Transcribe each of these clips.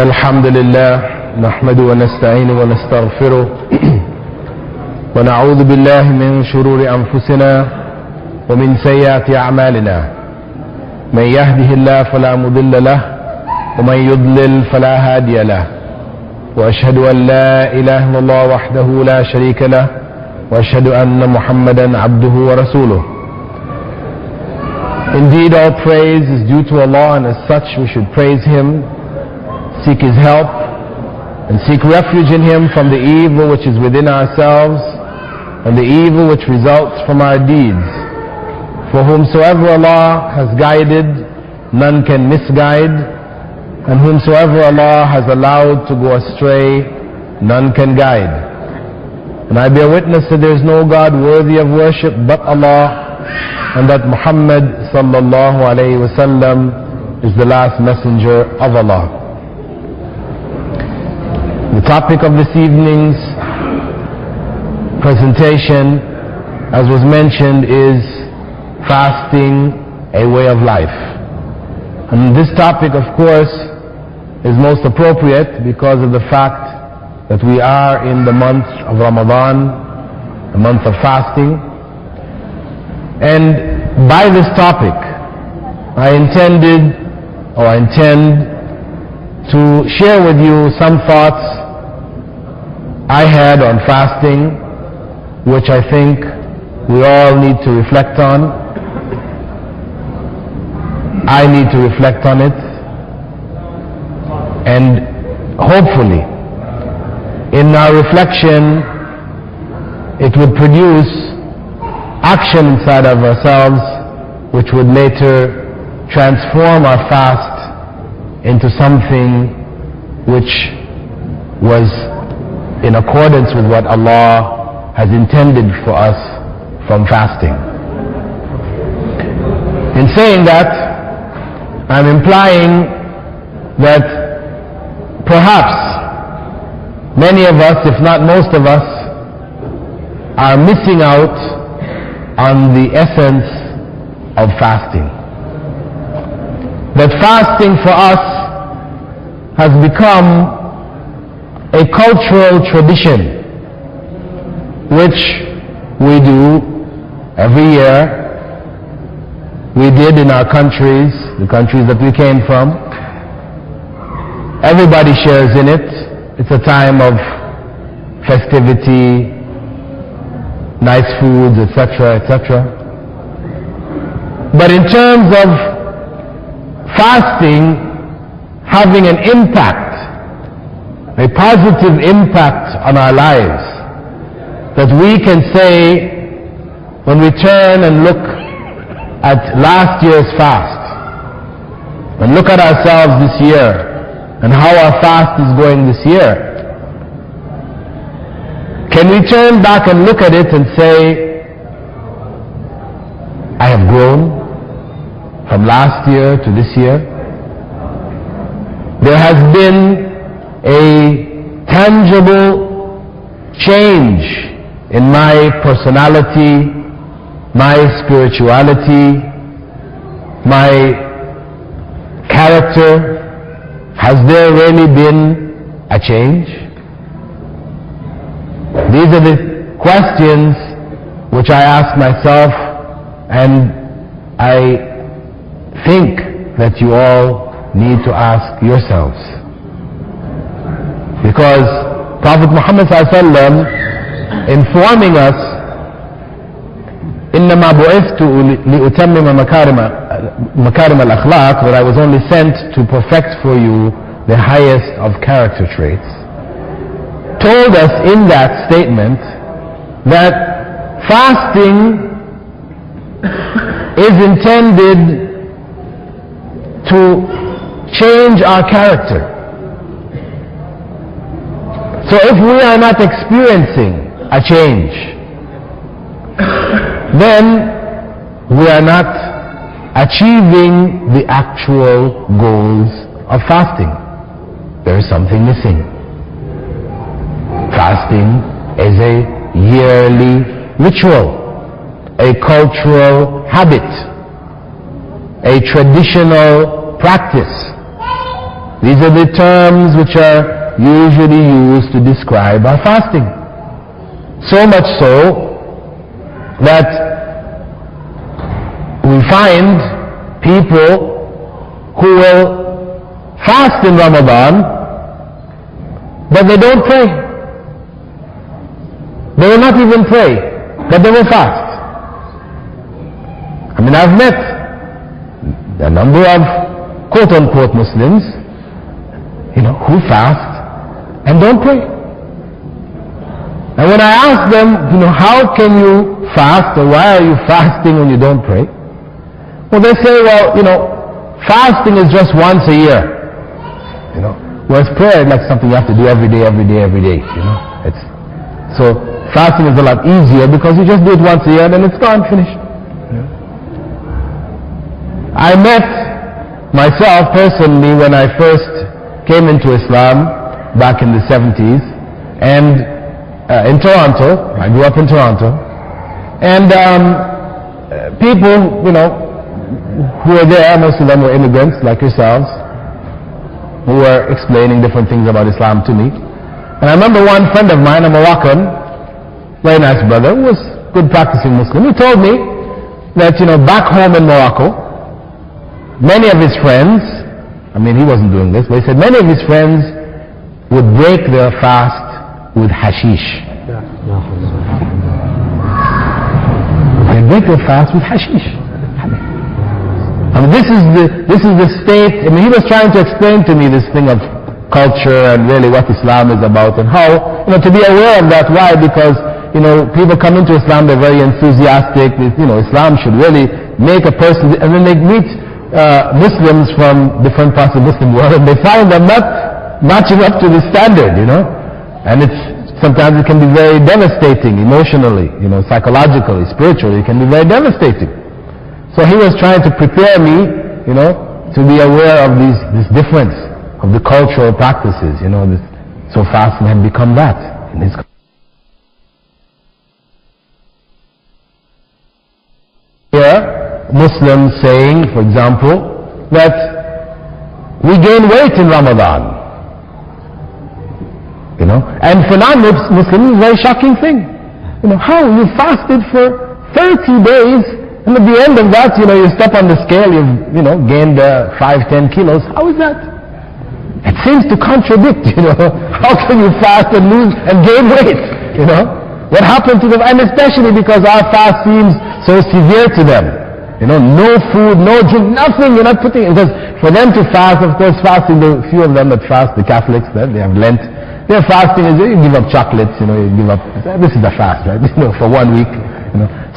الحمد لله نحمده ونستعينه ونستغفره ونعوذ بالله من شرور أنفسنا ومن سيئات أعمالنا من يهده الله فلا مضل له ومن يضلل فلا هادي له وأشهد أن لا إله إلا الله وحده لا شريك له وأشهد أن محمدا عبده ورسوله. Indeed, all praise is due to Allah, and as such we should praise Him, seek His help, and seek refuge in Him from the evil which is within ourselves and the evil which results from our deeds. For whomsoever Allah has guided, none can misguide, and whomsoever Allah has allowed to go astray, none can guide. And I bear witness that there is no God worthy of worship but Allah, and that Muhammad sallallahu alayhi wasallam is the last messenger of Allah. The topic of this evening's presentation, as was mentioned, is fasting, a way of life. And this topic, of course, is most appropriate because of the fact that we are in the month of Ramadan, the month of fasting. And by this topic, I intend to share with you some thoughts I had on fasting, which I think we all need to reflect on. I need to reflect on it, and hopefully in our reflection it would produce action inside of ourselves which would later transform our fast into something which was in accordance with what Allah has intended for us from fasting. In saying that, I'm implying that perhaps many of us, if not most of us, are missing out on the essence of fasting. That fasting for us has become a cultural tradition which we do every year. We did in our countries, the countries that we came from. Everybody shares in it. It's a time of festivity, nice foods, etc., etc. But in terms of fasting having an impact, a positive impact on our lives, that we can say when we turn and look at last year's fast and look at ourselves this year and how our fast is going this year, can we turn back and look at it and say, I have grown from last year to this year? There has been a tangible change in my personality, my spirituality, my character. Has there really been a change? These are the questions which I ask myself, and I think that you all need to ask yourselves. Because Prophet Muhammad ﷺ informing us, إِنَّمَا بُعِثْتُ لِأُتَمِّمَ مَكَارِمَ الْأَخْلَاقِ, that I was only sent to perfect for you the highest of character traits, told us in that statement that fasting is intended to change our character. So if we are not experiencing a change, then we are not achieving the actual goals of fasting. There is something missing. Fasting is a yearly ritual, a cultural habit, a traditional practice. These are the terms which are usually used to describe our fasting. So much so that we find people who will fast in Ramadan, but they don't pray. They will not even pray, but they will fast. I mean, I've met a number of quote-unquote Muslims, who fast and don't pray. And when I ask them, how can you fast, or why are you fasting when you don't pray? Well, they say, fasting is just once a year. Whereas prayer is like something you have to do every day. So fasting is a lot easier because you just do it once a year and then it's gone, finished. I met myself personally when I first came into Islam back in the 70s, and in Toronto. I grew up in Toronto, and people, who were there, most of them were immigrants like yourselves, who were explaining different things about Islam to me. And I remember one friend of mine, a Moroccan, very nice brother, who was a good practicing Muslim. He told me that, back home in Morocco, many of his friends, he wasn't doing this, but he said many of his friends would break their fast with hashish. They break their fast with hashish. This is the state. He was trying to explain to me this thing of culture and really what Islam is about, and how, to be aware of that. Why? Because, people come into Islam, they're very enthusiastic. Islam should really make a person, and then they meet Muslims from different parts of the Muslim world, and they find them not matching up to the standard, and sometimes it can be very devastating emotionally, psychologically, spiritually, it can be very devastating. So he was trying to prepare me, to be aware of this difference of the cultural practices, so fasting had become that in his Muslims saying, for example, that we gain weight in Ramadan. And for non-Muslims, it's a very shocking thing. How? You fasted for 30 days, and at the end of that, you step on the scale, you've, gained 5-10 kilos. How is that? It seems to contradict, How can you fast and lose and gain weight, What happened to them? And especially because our fast seems so severe to them. No food, no drink, nothing. You're not putting, because for them to fast, of course, fasting, the few of them that fast, the Catholics, they have Lent. Their fasting is, you give up chocolates, you give up, this is the fast, right? For 1 week.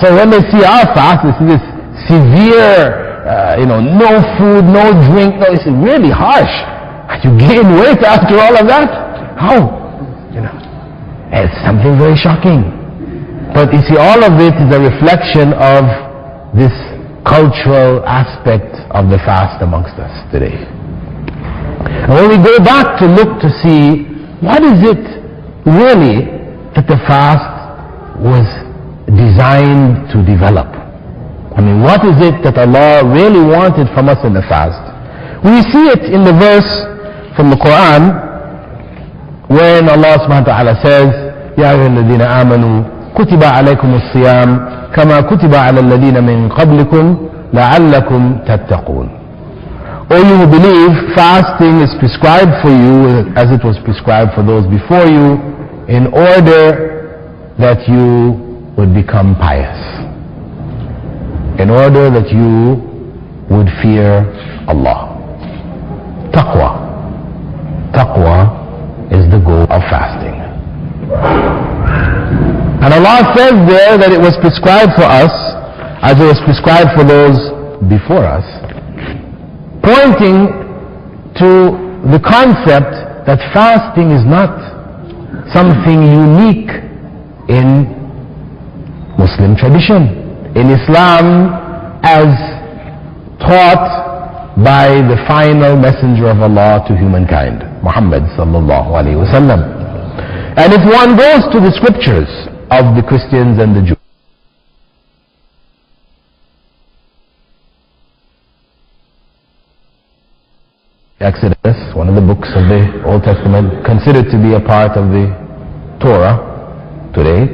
So when they see our fast, they see this severe, no food, no drink, it's really harsh. You gain weight after all of that? How? It's something very shocking. But you see, all of it is a reflection of this cultural aspect of the fast amongst us today. And when we go back to look to see what is it really that the fast was designed to develop. What is it that Allah really wanted from us in the fast? We see it in the verse from the Quran when Allah subhanahu wa ta'ala says, Ya ayyuhalladhina amanu kutiba alaykumus siyam كما كتب على الذين من قبلكم لعلكم تتقون. O you who believe, fasting is prescribed for you as it was prescribed for those before you, in order that you would become pious, in order that you would fear Allah. Taqwa. Taqwa is the goal of fasting. And Allah says there that it was prescribed for us as it was prescribed for those before us, pointing to the concept that fasting is not something unique in Muslim tradition. In Islam, as taught by the final messenger of Allah to humankind, Muhammad sallallahu alaihi wasallam. And if one goes to the scriptures of the Christians and the Jews, Exodus, one of the books of the Old Testament, considered to be a part of the Torah today.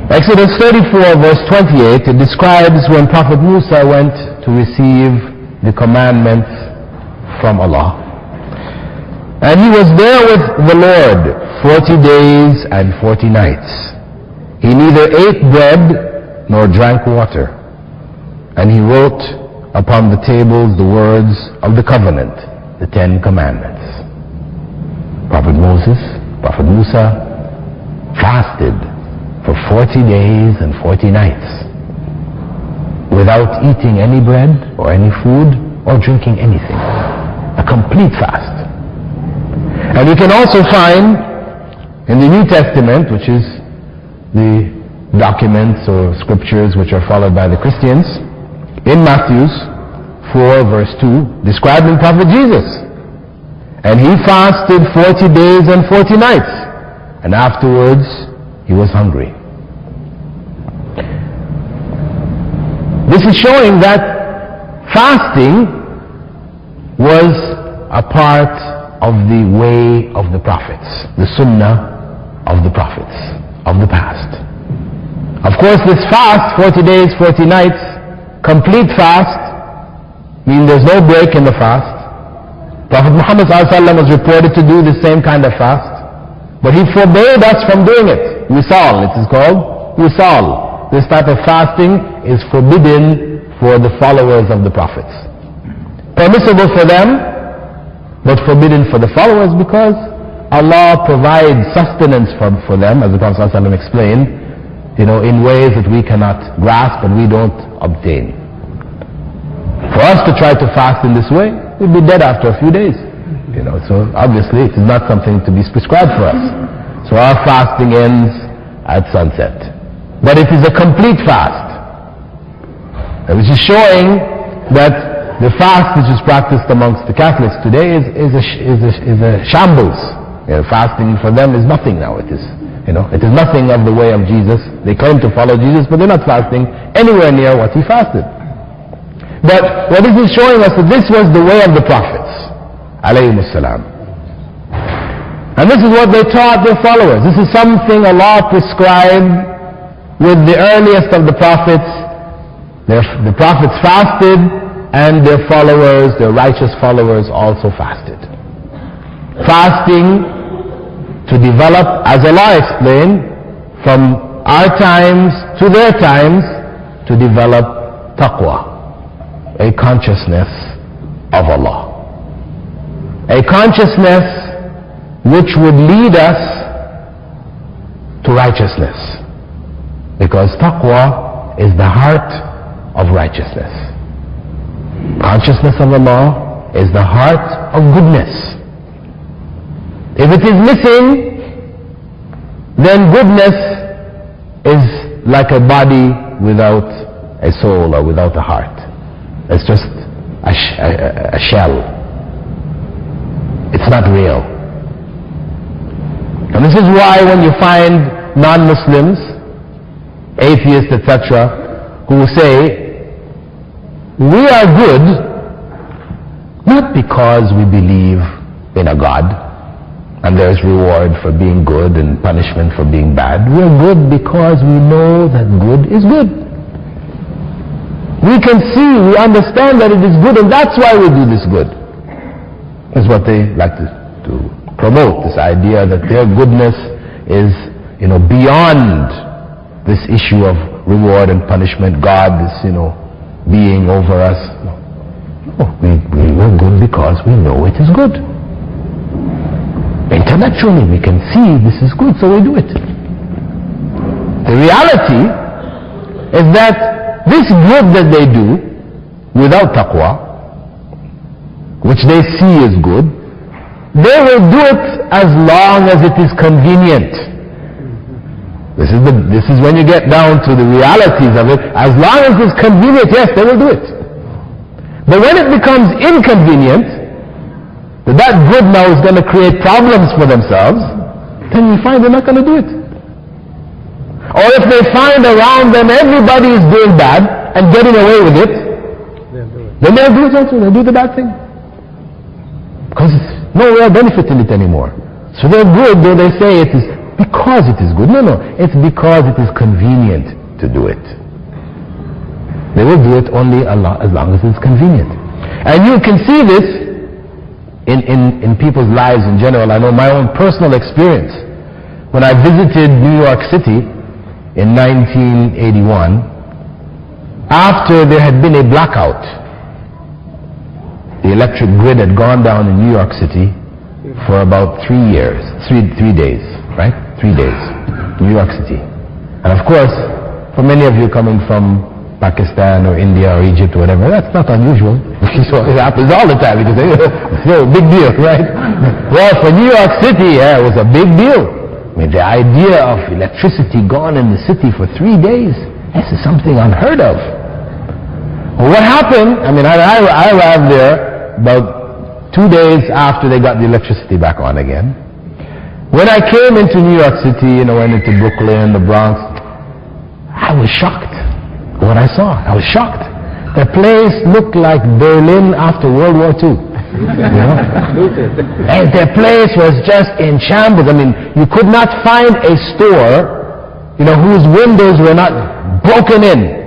Exodus 34 verse 28, it describes when Prophet Musa went to receive the commandments from Allah. And he was there with the Lord 40 days and 40 nights. He neither ate bread nor drank water. And he wrote upon the tables the words of the covenant, the 10 commandments. Prophet Musa fasted for 40 days and 40 nights without eating any bread or any food or drinking anything. A complete fast. And you can also find in the New Testament, which is the documents or scriptures which are followed by the Christians, in Matthew 4 verse 2, describing Prophet Jesus. And he fasted 40 days and 40 nights, and afterwards he was hungry. This is showing that fasting was a part of the way of the prophets, the sunnah of the prophets of the past. Of course, this fast, 40 days, 40 nights, complete fast, meaning there's no break in the fast. Prophet Muhammad ﷺ was reported to do the same kind of fast, but he forbade us from doing it. Wisal, it is called Wisal. This type of fasting is forbidden for the followers of the prophets. Permissible for them, but forbidden for the followers because Allah provides sustenance for them, as the Prophet ﷺ explained, in ways that we cannot grasp and we don't obtain. For us to try to fast in this way, we'd be dead after a few days. So obviously it is not something to be prescribed for us. So our fasting ends at sunset. But it is a complete fast, which is showing that the fast which is practiced amongst the Catholics today is a shambles. Fasting for them is nothing now. It is nothing of the way of Jesus. They claim to follow Jesus, but they're not fasting anywhere near what he fasted. But what this is showing us that this was the way of the prophets, alayhimus salam. And this is what they taught their followers. This is something Allah prescribed with the earliest of the prophets. The prophets fasted, and their followers, their righteous followers, also fasted. Fasting to develop, as Allah explained, from our times to their times, to develop taqwa, a consciousness of Allah. A consciousness which would lead us to righteousness. Because taqwa is the heart of righteousness. Consciousness of Allah is the heart of goodness. If it is missing, then goodness is like a body without a soul or without a heart. It's just a shell. It's not real. And this is why when you find non-Muslims, atheists, etc., who say, we are good not because we believe in a God and there is reward for being good and punishment for being bad. We are good because we know that good is good. We can see, we understand that it is good, and that's why we do this good. That's what they like to promote, this idea that their goodness is, beyond this issue of reward and punishment. God is, being over us. No, we're good because we know it is good. Intellectually we can see this is good, so we do it. The reality is that this good that they do without taqwa, which they see as good, they will do it as long as it is convenient. This is when you get down to the realities of it. As long as it's convenient, yes, they will do it. But when it becomes inconvenient, that good now is going to create problems for themselves, then you find they're not going to do it. Or if they find around them everybody is doing bad and getting away with it, then they'll do it also. They'll do the bad thing. Because it's no real benefit in it anymore. So they're good, though they say it is because it is good. No, it's because it is convenient to do it. They will do it only as long as it's convenient. And you can see this in people's lives in general. I know my own personal experience. When I visited New York City in 1981, after there had been a blackout, the electric grid had gone down in New York City for about 3 years, 3 days, right? 3 days, New York City. And of course, for many of you coming from Pakistan or India or Egypt or whatever, that's not unusual. So it happens all the time because it's a big deal, right? Well, for New York City, it was a big deal. I mean, the idea of electricity gone in the city for 3 days, this is something unheard of. Well, what happened? I mean, I arrived there about 2 days after they got the electricity back on again. When I came into New York City, went into Brooklyn, the Bronx, I was shocked. What I saw, I was shocked. The place looked like Berlin after World War II. And the place was just in shambles. I mean, you could not find a store, whose windows were not broken in.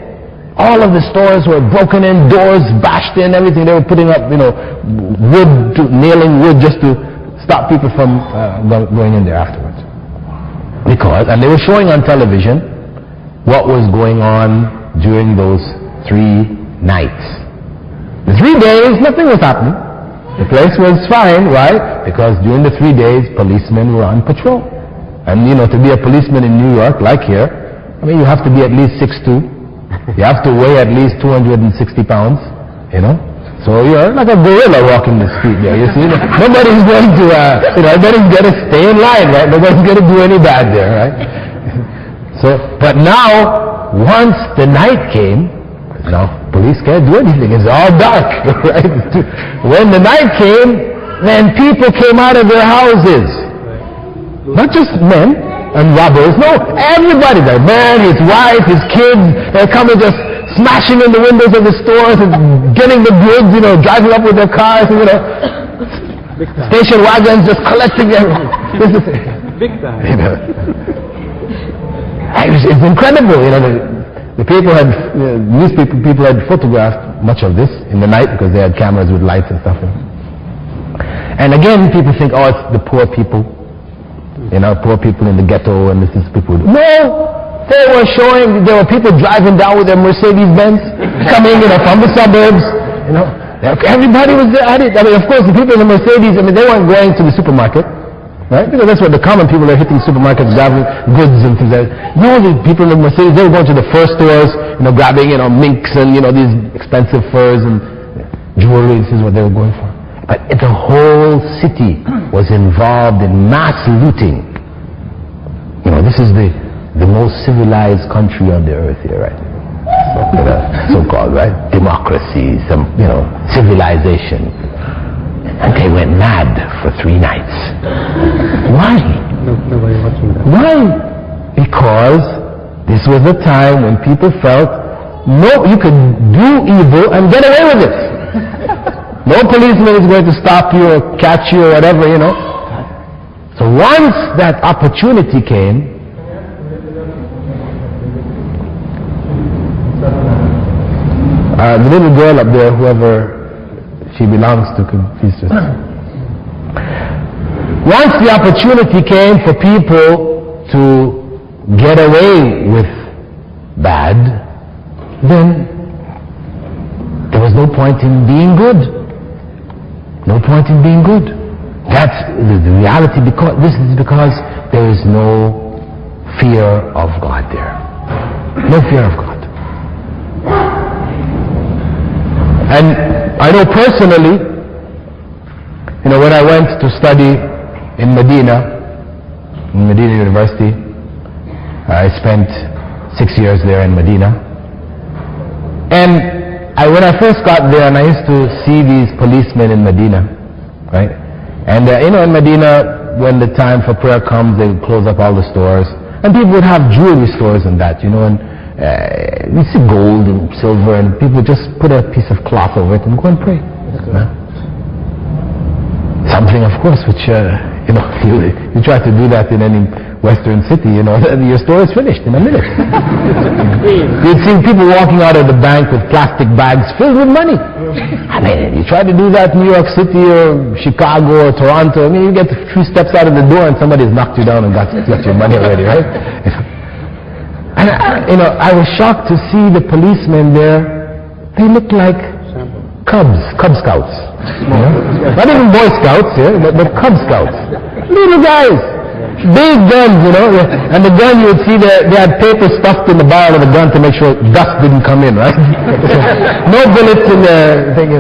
All of the stores were broken in, doors bashed in, everything. They were putting up, nailing wood just to stop people from going in there afterwards. And they were showing on television what was going on during those 3 nights. The 3 days, nothing was happening. The place was fine, right? Because during the 3 days, policemen were on patrol. And to be a policeman in New York, like here, I mean, you have to be at least 6'2". You have to weigh at least 260 pounds, So you're like a gorilla walking the street there. You see, nobody's going to, everybody's going to stay in line, right? Nobody's going to do any bad there, right? So, but now, once the night came, police can't do anything. It's all dark, right? When the night came, then people came out of their houses. Not just men and robbers, no, everybody, the man, his wife, his kids, they're coming just smashing in the windows of the stores and getting the goods, driving up with their cars, station wagons just collecting everything. Big time. It's incredible, the people had, newspaper people had photographed much of this in the night because they had cameras with lights and stuff. And again, people think, oh, it's the poor people, poor people in the ghetto, and this is people. No, they were showing, there were people driving down with their Mercedes-Benz, coming, from the suburbs, Everybody was at it. I mean, of course, the people in the Mercedes, they weren't going to the supermarket. Right? Because that's what the common people are hitting supermarkets, grabbing goods and things like that. No, the people in the Mercedes, they were going to the fur stores, grabbing, minks and, these expensive furs and jewelry. This is what they were going for. But the whole city was involved in mass looting. This is the most civilized country on the earth here, right? So-called, right? Democracy, some, civilization. And they went mad for 3 nights. Why? Nobody watching that. Why? Because this was a time when people felt, no, you could do evil and get away with it. No policeman is going to stop you or catch you or whatever, So once that opportunity came, the little girl up there, whoever she belongs to, could please just. Once the opportunity came for people to get away with bad, then there was no point in being good. No point in being good. That's the reality, because this is because there is no fear of God there. No fear of God. And I know personally, when I went to study in Medina University, I spent 6 years there in Medina. And when I first got there, and I used to see these policemen in Medina, right? And in Medina, when the time for prayer comes, they would close up all the stores, and people would have jewelry stores and that, and you see gold and silver, and people just put a piece of cloth over it and go and pray. something, of course, which, you try to do that in any Western city, your store is finished in a minute. You'd see people walking out of the bank with plastic bags filled with money. I mean, you try to do that in New York City or Chicago or Toronto, you get a few steps out of the door and somebody's knocked you down and got your money already, right? And I was shocked to see the policemen there. They looked like Cub Scouts. Not even Boy Scouts, but Cub Scouts. Little guys. Big guns, and the gun, you would see they had paper stuffed in the barrel of the gun to make sure dust didn't come in, right? No bullets in the thing.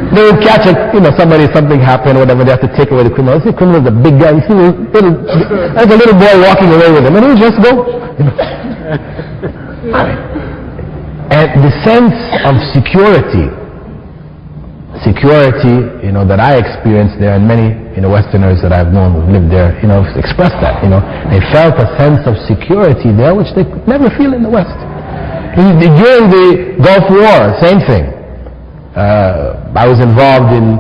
They would catch something happened, whatever, they have to take away the criminal. The criminal's a big guy. You see like a little boy walking away with him, and he would just go. And the sense of security, that I experienced there, and many, Westerners that I've known who've lived there, expressed that, They felt a sense of security there, which they could never feel in the West. During the Gulf War, same thing. I was involved in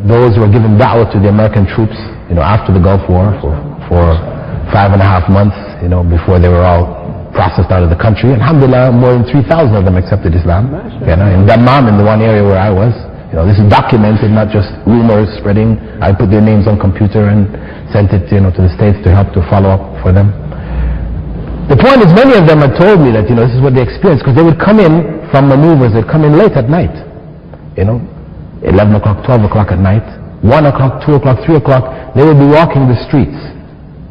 those who were given da'wah to the American troops, after the Gulf War for 5.5 months, before they were all processed out of the country. And alhamdulillah, more than 3,000 of them accepted Islam. In Dammam, in the one area where I was. This is documented, not just rumors spreading. I put their names on computer and sent it to the States to help to follow up for them. The point is, many of them had told me that this is what they experienced, because they would come in from maneuvers. They'd come in late at night, 11 o'clock, 12 o'clock at night, 1 o'clock, 2 o'clock, 3 o'clock. They would be walking the streets,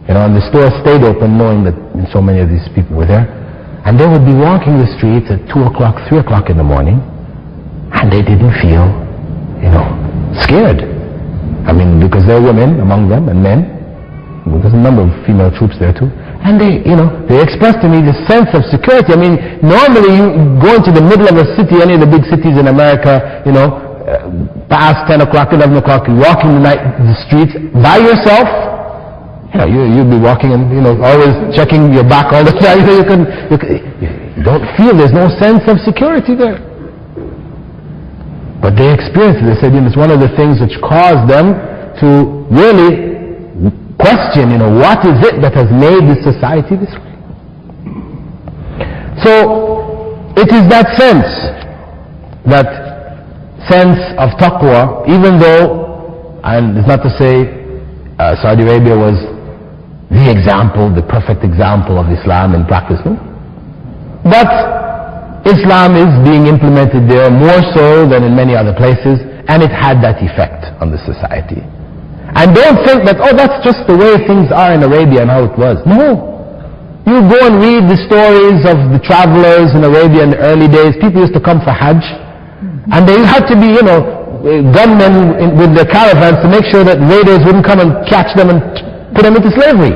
and the store stayed open, knowing that so many of these people were there. And they would be walking the streets at 2 o'clock, 3 o'clock in the morning, and they didn't feel, scared. Because there are women among them and men. There's a number of female troops there too. And they expressed to me this sense of security. Normally you go into the middle of a city, any of the big cities in America, past 10 o'clock, 11 o'clock, you walk in the streets by yourself. You'd be walking and, always checking your back all the time. You don't feel, there's no sense of security there. But they experienced it. They said, it's one of the things which caused them to really question, what is it that has made this society this way? So, it is that sense of taqwa, even though, and it's not to say Saudi Arabia was the example, the perfect example of Islam in practice, but Islam is being implemented there more so than in many other places, and it had that effect on the society. And don't think that, that's just the way things are in Arabia and how it was. No. You go and read the stories of the travelers in Arabia in the early days. People used to come for Hajj, and they had to be, gunmen with their caravans to make sure that raiders wouldn't come and catch them and put them into slavery.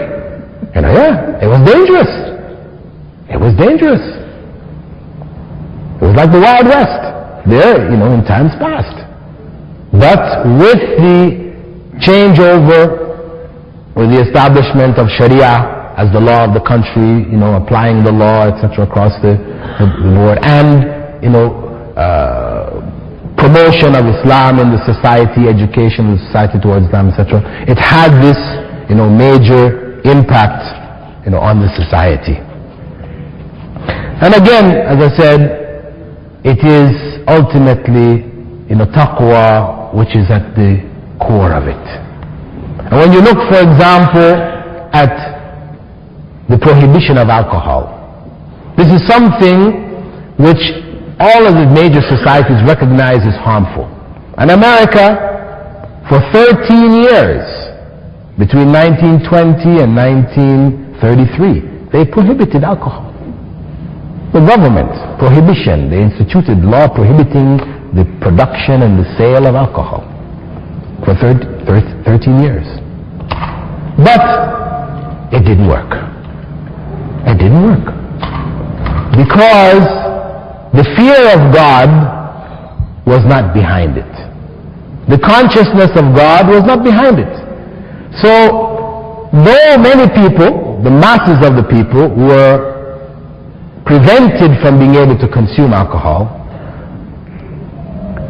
It was dangerous. It was dangerous. It was like the Wild West there, in times past. But with the changeover, or the establishment of Sharia as the law of the country, applying the law, etc., across the board, and, promotion of Islam in the society, education of the society towards Islam, etc., it had this, major impact, on the society. And again, as I said, it is ultimately, taqwa, which is at the core of it. And when you look, for example, at the prohibition of alcohol, this is something which all of the major societies recognize as harmful. And America, for 13 years, between 1920 and 1933, they prohibited alcohol. The government, prohibition, they instituted law prohibiting the production and the sale of alcohol for 13 years. But it didn't work. It didn't work. Because the fear of God was not behind it. The consciousness of God was not behind it. So, though many people, the masses of the people, were prevented from being able to consume alcohol,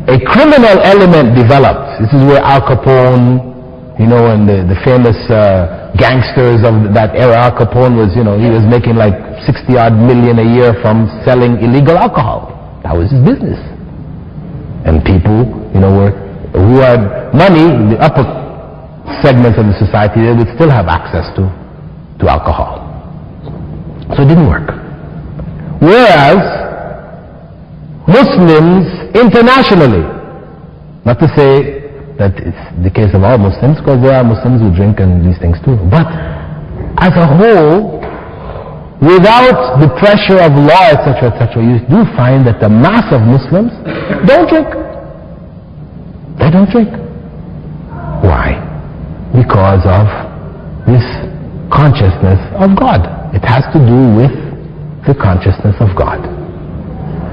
a criminal element developed. This is where Al Capone, and the famous gangsters of that era. Al Capone was, he was making like 60-odd million a year from selling illegal alcohol. That was his business. And people, who had money, the upper segments of the society, they would still have access to alcohol. So it didn't work. Whereas Muslims internationally, not to say that it's the case of all Muslims, because there are Muslims who drink and these things too, but as a whole, without the pressure of law, etc., you do find that the mass of Muslims don't drink. They don't drink. Why? Because of this consciousness of God. It has to do with the consciousness of God.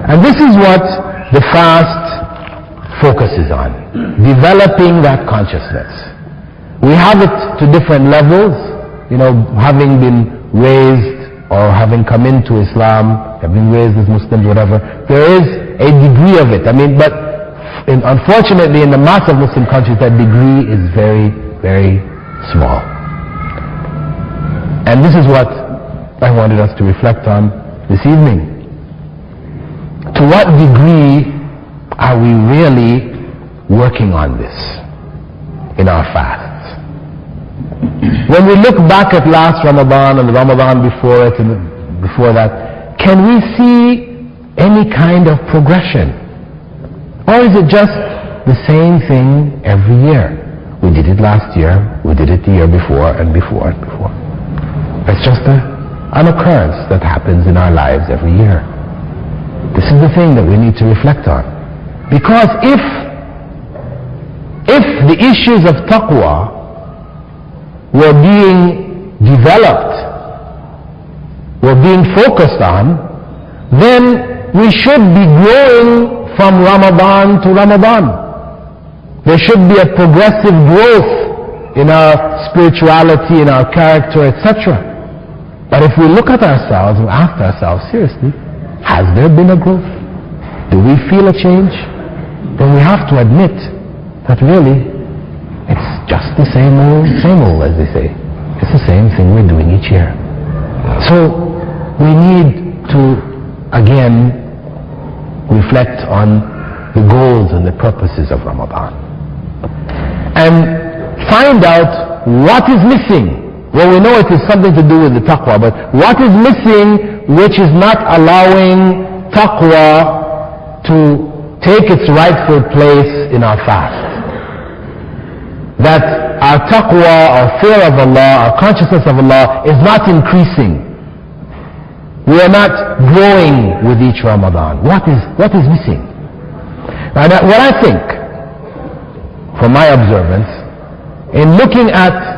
And this is what the fast focuses on, developing that consciousness. We have it to different levels, having been raised or having come into Islam, having raised as Muslims, whatever. There is a degree of it. But unfortunately in the mass of Muslim countries, that degree is very, very small. And this is what I wanted us to reflect on this evening. To what degree are we really working on this in our fasts? When we look back at last Ramadan and the Ramadan before it and before that, can we see any kind of progression? Or is it just the same thing every year? We did it last year, we did it the year before and before and before. It's just an occurrence that happens in our lives every year. This is the thing that we need to reflect on. Because if the issues of taqwa were being developed, were being focused on, then we should be growing from Ramadan to Ramadan. There should be a progressive growth in our spirituality, in our character, etc. But if we look at ourselves and ask ourselves seriously, has there been a growth? Do we feel a change? Then we have to admit that really it's just the same old, as they say. It's the same thing we're doing each year. So we need to again reflect on the goals and the purposes of Ramadan and find out what is missing. Well, we know it is something to do with the taqwa, but what is missing which is not allowing taqwa to take its rightful place in our fast? That our taqwa, our fear of Allah, our consciousness of Allah is not increasing. We are not growing with each Ramadan. What is missing? Now, what I think, from my observance, in looking at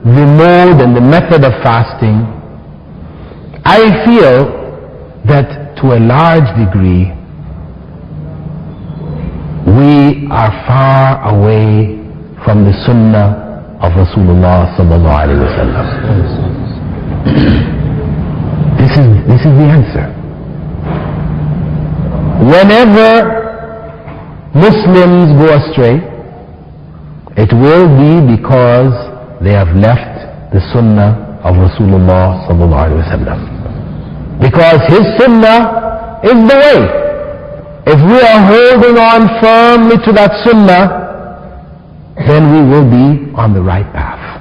the mode and the method of fasting, I feel that to a large degree we are far away from the sunnah of Rasulullah sallallahu alaihi wasallam. This is the answer. Whenever Muslims go astray, it will be because they have left the sunnah of Rasulullah sallallahu alaihi wasallam. Because his sunnah is the way. If we are holding on firmly to that sunnah, then we will be on the right path.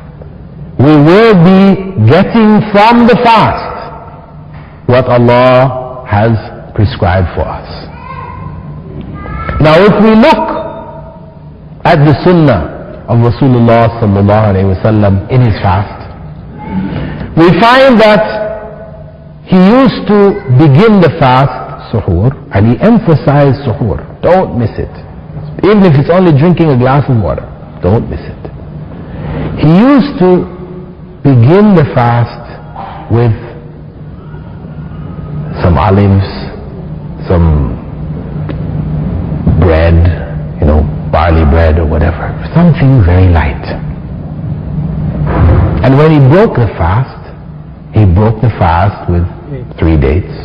We will be getting from the fast what Allah has prescribed for us. Now if we look at the sunnah of Rasulullah sallallahu alayhi wasallam in his fast, we find that he used to begin the fast suhoor, and he emphasized suhoor. Don't miss it. Even if it's only drinking a glass of water, don't miss it. He used to begin the fast with some olives, some bread, barley bread or whatever, something very light. And when he broke the fast with 3 dates,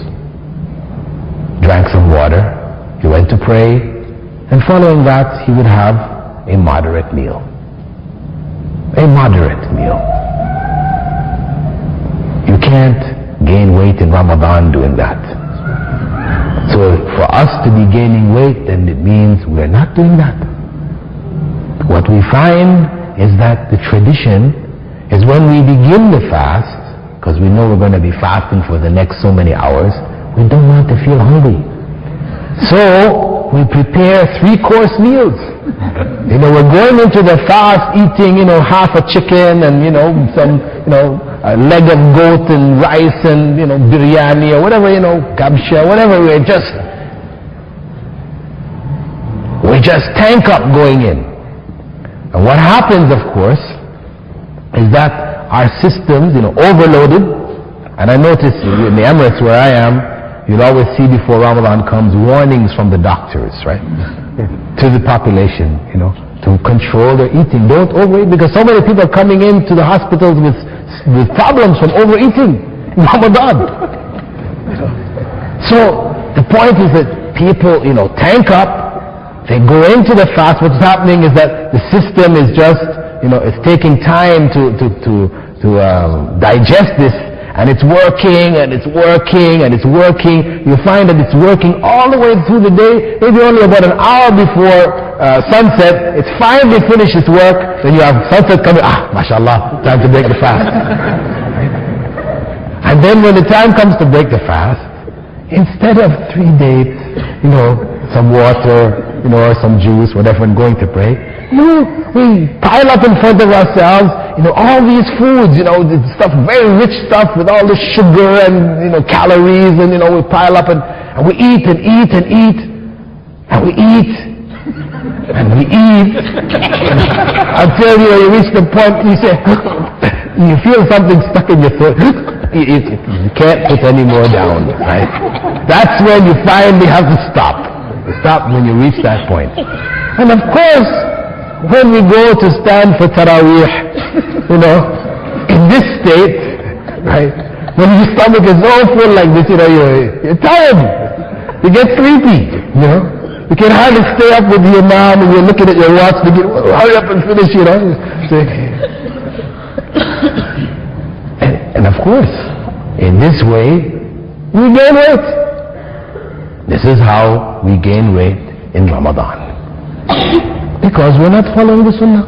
drank some water, he went to pray, And following that, he would have a moderate meal. A moderate meal. You can't gain weight in Ramadan doing that. So for us to be gaining weight, then it means we're not doing that. What we find is that the tradition is when we begin the fast, because we know we're going to be fasting for the next so many hours, we don't want to feel hungry. So we prepare 3-course meals. We're going into the fast eating, half a chicken and, some, a leg of goat and rice and, biryani or whatever, kabsha, whatever. We just tank up going in. And what happens, of course, is that our systems, overloaded. And I notice in the Emirates where I am, you'll always see before Ramadan comes warnings from the doctors, right? To the population, to control their eating. Don't overeat, because so many people are coming into the hospitals with problems from overeating in Ramadan. So the point is that people, tank up. They go into the fast. What's happening is that the system is just, it's taking time to digest this, and it's working, and it's working, and it's working. You find that it's working all the way through the day. Maybe only about an hour before sunset, it's finally finished its work. Then you have sunset coming. Mashallah, time to break the fast. And then when the time comes to break the fast, instead of 3 dates, some water, or some juice, whatever, and going to pray, we pile up in front of ourselves, all these foods, this stuff, very rich stuff with all the sugar and, calories, and, we pile up and we eat and eat and eat, and we eat, and we eat, until, you reach the point, you say, you feel something stuck in your throat, you can't put any more down, right? That's when you finally have to stop. You stop when you reach that point. And of course, when we go to stand for Taraweeh, in this state, right, when your stomach is so full like this, you're tired. You get sleepy, You can hardly stay up with the Imam and you're looking at your watch thinking, hurry up and finish, And of course, in this way, we gain weight. This is how we gain weight in Ramadan. Because we're not following the Sunnah.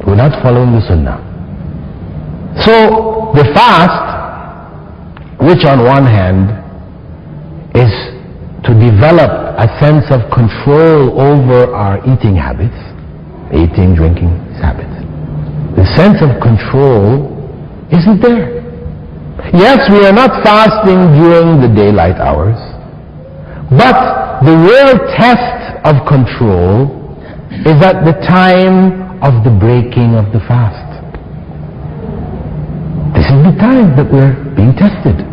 We're not following the Sunnah. So, the fast, which on one hand is to develop a sense of control over our eating habits, eating, drinking habits. The sense of control isn't there. Yes, we are not fasting during the daylight hours, but the real test of control is at the time of the breaking of the fast. This is the time that we're being tested.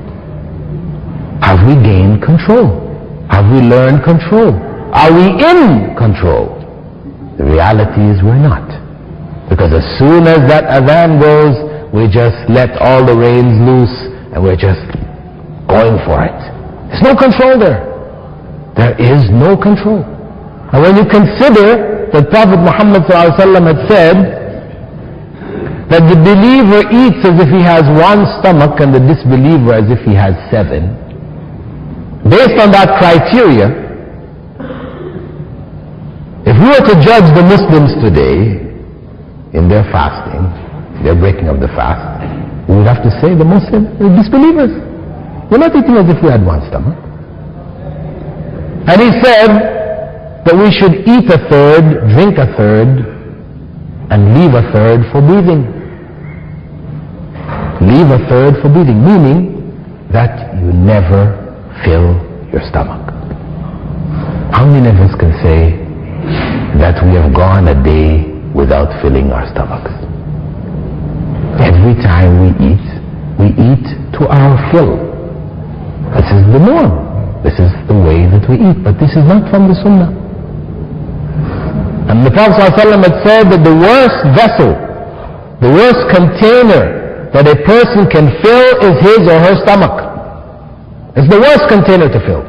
Have we gained control? Have we learned control? Are we in control? The reality is we're not. Because as soon as that adhan goes, we just let all the reins loose and we're just going for it. There's no control there. There is no control. And when you consider that Prophet Muhammad ﷺ had said that the believer eats as if he has one stomach and the disbeliever as if he has 7, based on that criteria, if we were to judge the Muslims today in their fasting, their breaking of the fast, we would have to say the Muslims are disbelievers. We're not eating as if we had one stomach. And he said that we should eat a third, drink a third, and leave a third for breathing. Leave a third for breathing, meaning that you never fill your stomach. How many of us can say that we have gone a day without filling our stomachs? Every time we eat to our fill. This is the norm. This is the way that we eat, but this is not from the Sunnah. And the Prophet ﷺ had said that the worst vessel, the worst container that a person can fill is his or her stomach. It's the worst container to fill.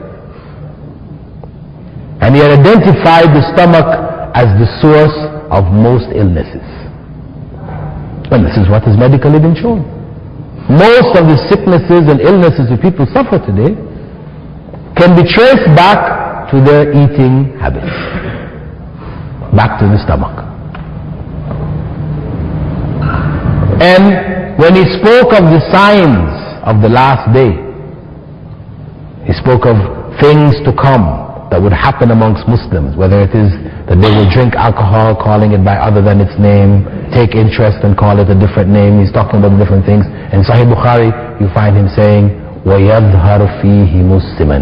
And he had identified the stomach as the source of most illnesses. And this is what has medically been shown. Most of the sicknesses and illnesses that people suffer today can be traced back to their eating habits, back to the stomach. And when he spoke of the signs of the last day, he spoke of things to come that would happen amongst Muslims, whether it is that they will drink alcohol calling it by other than its name, take interest and call it a different name. He's talking about different things. In Sahih Bukhari, you find him saying, وَيَظْهَرْ فِيهِ مُسْلِمًا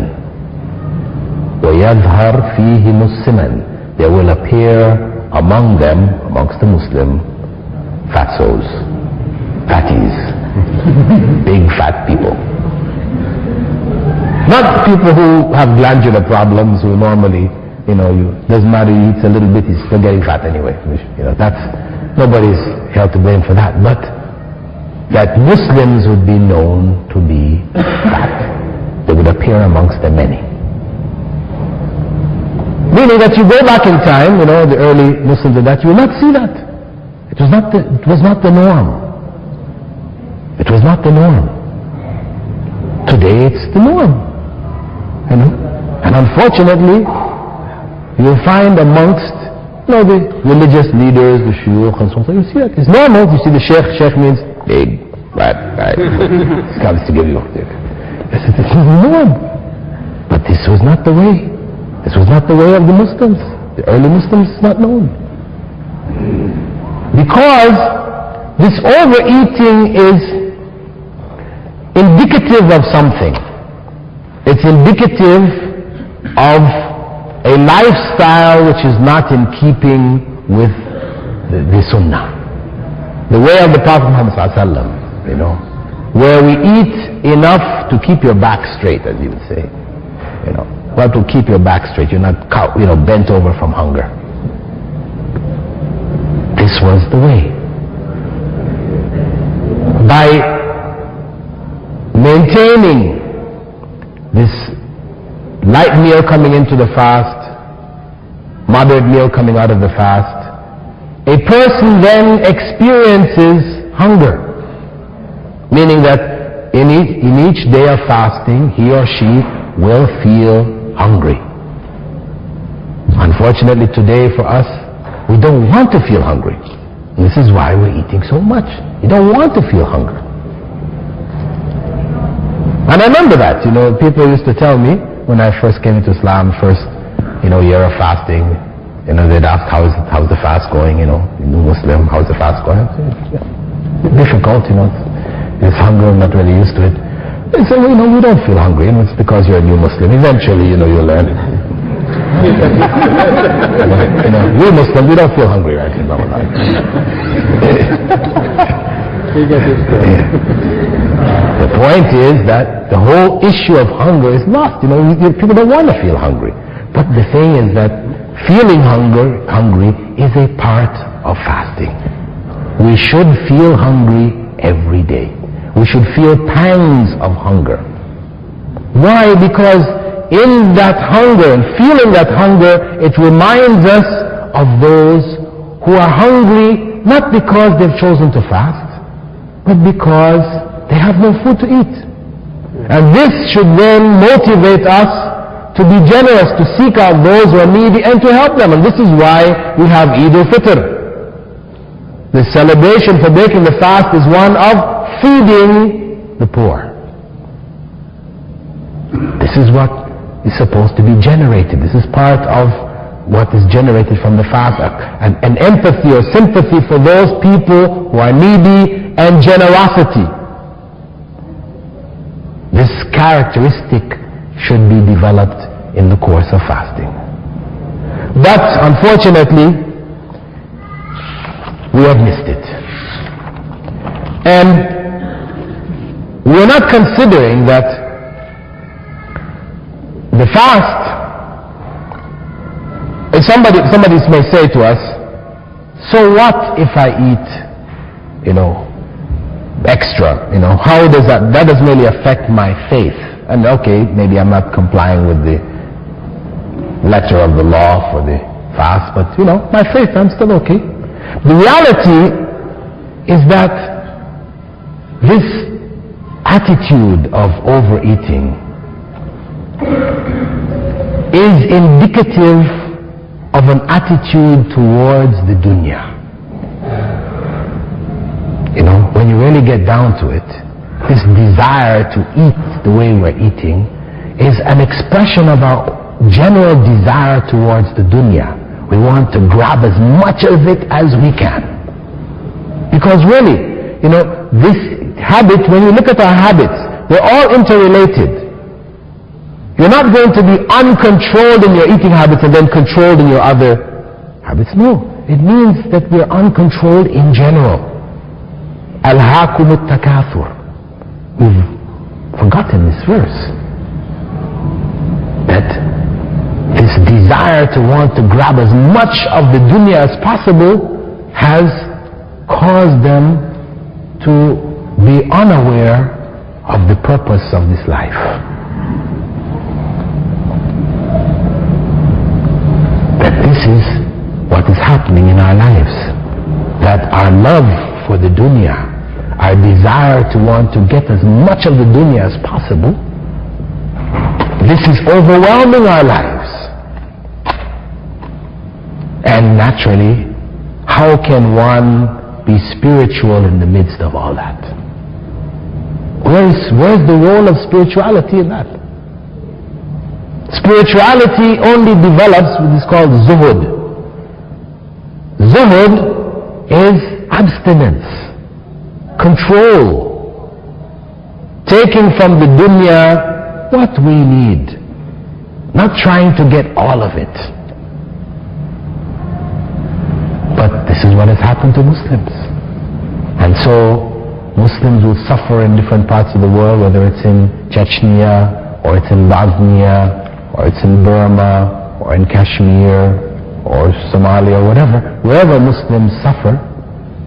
وَيَظْهَرْ فِيهِ مُسْلِمًا. There will appear among them, amongst the Muslim, fatsos, fatties, big fat people. Not people who have glandular problems, who normally, doesn't matter, he eats a little bit, he's still getting fat anyway. Nobody's held to blame for that. But that Muslims would be known to be fat. They would appear amongst the many. Meaning that you go back in time, the early Muslims did that, you will not see that. It was not the norm. It was not the norm. Today it's the norm. And unfortunately, you'll find amongst the religious leaders, the shuyukh and so on, you see that. It's normal. You see the sheikh. Sheikh means big, fat guy. This comes to give you. This is the norm. But this was not the way. This was not the way of the Muslims. The early Muslims is not known. Because this overeating is indicative of something. It's indicative of a lifestyle which is not in keeping with the Sunnah. The way of the Prophet Muhammad ﷺ, where we eat enough to keep your back straight, as you would say. What will keep your back straight? You're not bent over from hunger. This was the way. By maintaining this light meal coming into the fast, moderate meal coming out of the fast, a person then experiences hunger. Meaning that in each day of fasting, he or she will feel hungry. Unfortunately today for us, we don't want to feel hungry. And this is why we're eating so much. You don't want to feel hunger. And I remember that, people used to tell me when I first came into Islam, first, year of fasting, they'd ask, how's the fast going, new Muslim, how's the fast going? Difficult, there's hunger, I'm not really used to it. They say, we don't feel hungry, it's because you're a new Muslim. Eventually, you'll learn. We Muslims, we don't feel hungry right in Ramadan. The point is that the whole issue of hunger is lost. People don't want to feel hungry. But the thing is that feeling hungry is a part of fasting. We should feel hungry every day. We should feel pangs of hunger. Why? Because in that hunger and feeling that hunger, it reminds us of those who are hungry not because they've chosen to fast, but because they have no food to eat. And this should then motivate us to be generous, to seek out those who are needy and to help them. And this is why we have Eid al-Fitr. The celebration for breaking the fast is one of feeding the poor. This is what is supposed to be generated. This is part of what is generated from the fast. An empathy or sympathy for those people who are needy and generosity. This characteristic should be developed in the course of fasting. But unfortunately, we have missed it. And we're not considering that the fast, somebody may say to us, so what if I eat, extra, how does that doesn't really affect my faith. And okay, maybe I'm not complying with letter of the law for the fast, but by faith I'm still okay. The reality is that this attitude of overeating is indicative of an attitude towards the dunya. When you really get down to it, this desire to eat the way we're eating is an expression of our general desire towards the dunya. We want to grab as much of it as we can. Because really, this habit, when you look at our habits, they're all interrelated. You're not going to be uncontrolled in your eating habits and then controlled in your other habits. No, it means that we're uncontrolled in general. Alhaakum at-takathur. We've forgotten this verse. That this desire to want to grab as much of the dunya as possible has caused them to be unaware of the purpose of this life. That this is what is happening in our lives. That our love for the dunya, our desire to want to get as much of the dunya as possible, this is overwhelming our lives. And naturally, how can one be spiritual in the midst of all that? Where's the role of spirituality in that? Spirituality only develops what is called zuhud. Zuhud is abstinence, control, taking from the dunya what we need, not trying to get all of it. But this is what has happened to Muslims. And so Muslims will suffer in different parts of the world, whether it's in Chechnya, or it's in Bosnia, or it's in Burma, or in Kashmir, or Somalia, or whatever. Wherever Muslims suffer,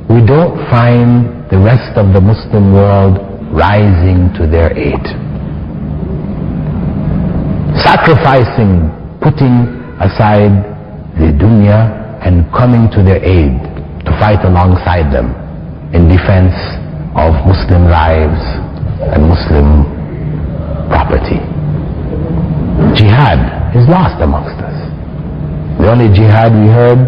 we don't find the rest of the Muslim world rising to their aid. Sacrificing, putting aside the dunya and coming to their aid to fight alongside them in defense of Muslim lives and Muslim property. Jihad is lost amongst us. The only jihad we heard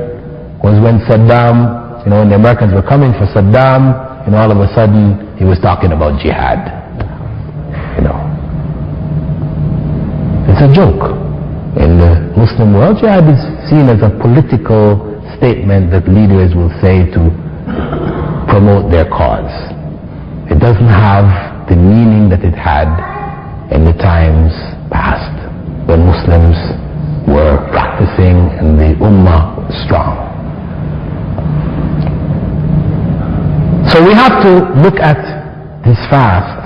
was when Saddam, when the Americans were coming for Saddam, all of a sudden he was talking about jihad. It's a joke. In the Muslim world, jihad is seen as a political statement that leaders will say to promote their cause. It doesn't have the meaning that it had in the times past, when Muslims were practicing and the ummah was strong. So we have to look at this fast,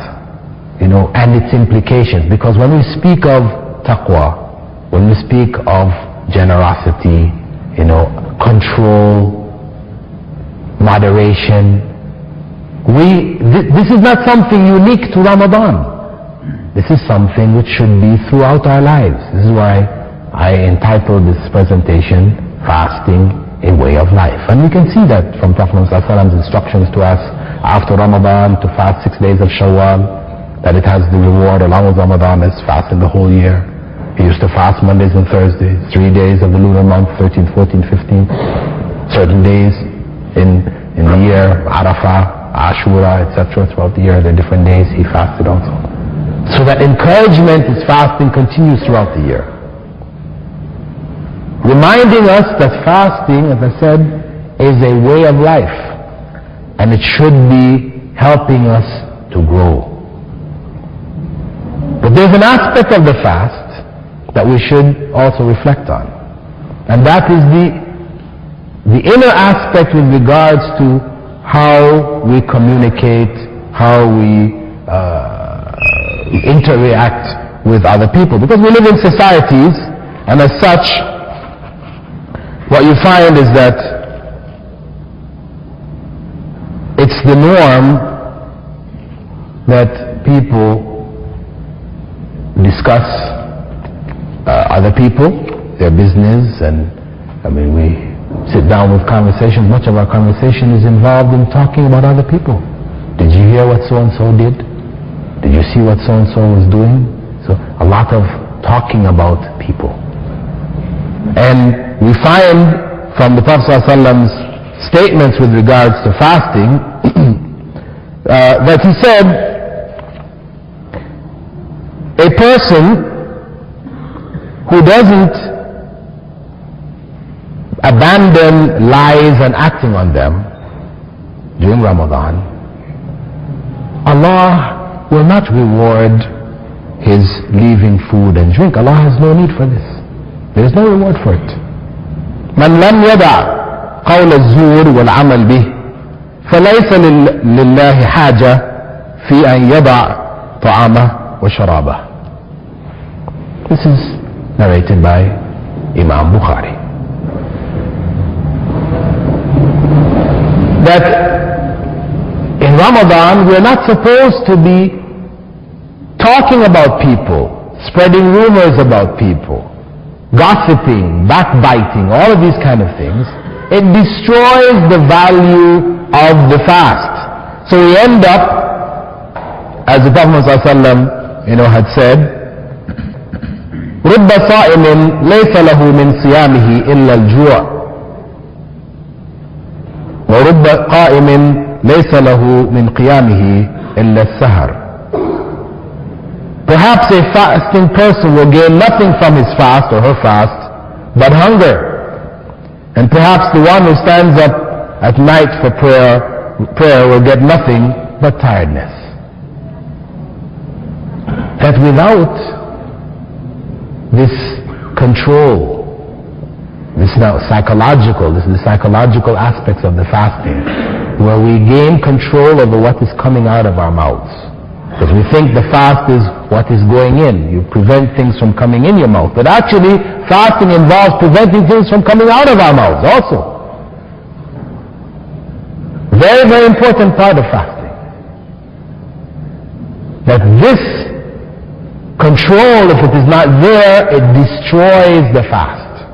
and its implications, because when we speak of taqwa, when we speak of generosity, control, moderation, this is not something unique to Ramadan. This is something which should be throughout our lives. This is why I entitled this presentation, Fasting, a Way of Life. And we can see that from Prophet Muhammad's instructions to us after Ramadan to fast 6 days of Shawwal, that it has the reward along with Ramadan as fasting the whole year. He used to fast Mondays and Thursdays, 3 days of the lunar month, 13th, 14th, 15th. Certain days in the year, Arafah, Ashura, etc. Throughout the year, there are different days he fasted also. So that encouragement is fasting continues throughout the year. Reminding us that fasting, as I said, is a way of life. And it should be helping us to grow. But there's an aspect of the fast that we should also reflect on. And that is the inner aspect with regards to how we communicate, how we interact with other people. Because we live in societies, and as such, what you find is that it's the norm that people discuss other people, their business, and we sit down with conversations. Much of our conversation is involved in talking about other people. Did you hear what so-and-so did? Did you see what so-and-so was doing? So a lot of talking about people. And we find from the Prophet ﷺ's statements with regards to fasting that he said, a person who doesn't abandon lies and acting on them during Ramadan, Allah will not reward his leaving food and drink. Allah has no need for this. There is no reward for it. من لم يدع قول الزور والعمل به فليس لله حاجة في أن يضع طعامه وشرابه. This is narrated by Imam Bukhari. That in Ramadan we are not supposed to be talking about people, spreading rumors about people, gossiping, backbiting, all of these kind of things. It destroys the value of the fast. So we end up, as the Prophet ﷺ, had said, رب صائم ليس له من صيامه إلا الجوع ورب قائم ليس له من قيامه إلا السهر. Perhaps a fasting person will gain nothing from his fast or her fast but hunger. And perhaps the one who stands up at night for prayer will get nothing but tiredness. That without this control, this is the psychological aspects of the fasting, where we gain control over what is coming out of our mouths. Because we think the fast is what is going in. You prevent things from coming in your mouth. But actually, fasting involves preventing things from coming out of our mouths also. Very, very important part of fasting. That this control, if it is not there, it destroys the fast.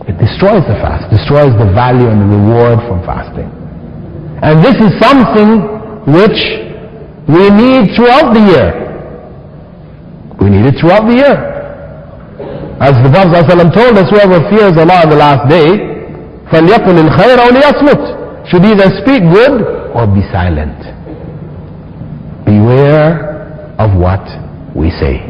It destroys the fast, destroys the value and the reward from fasting. And this is something which we need throughout the year. We need it throughout the year. As the Prophet ﷺ told us, whoever fears Allah on the last day, فَلْيَقُلِ الْخَيْرَ وَلْيَصْمُتْ, should either speak good or be silent. Beware of what we say.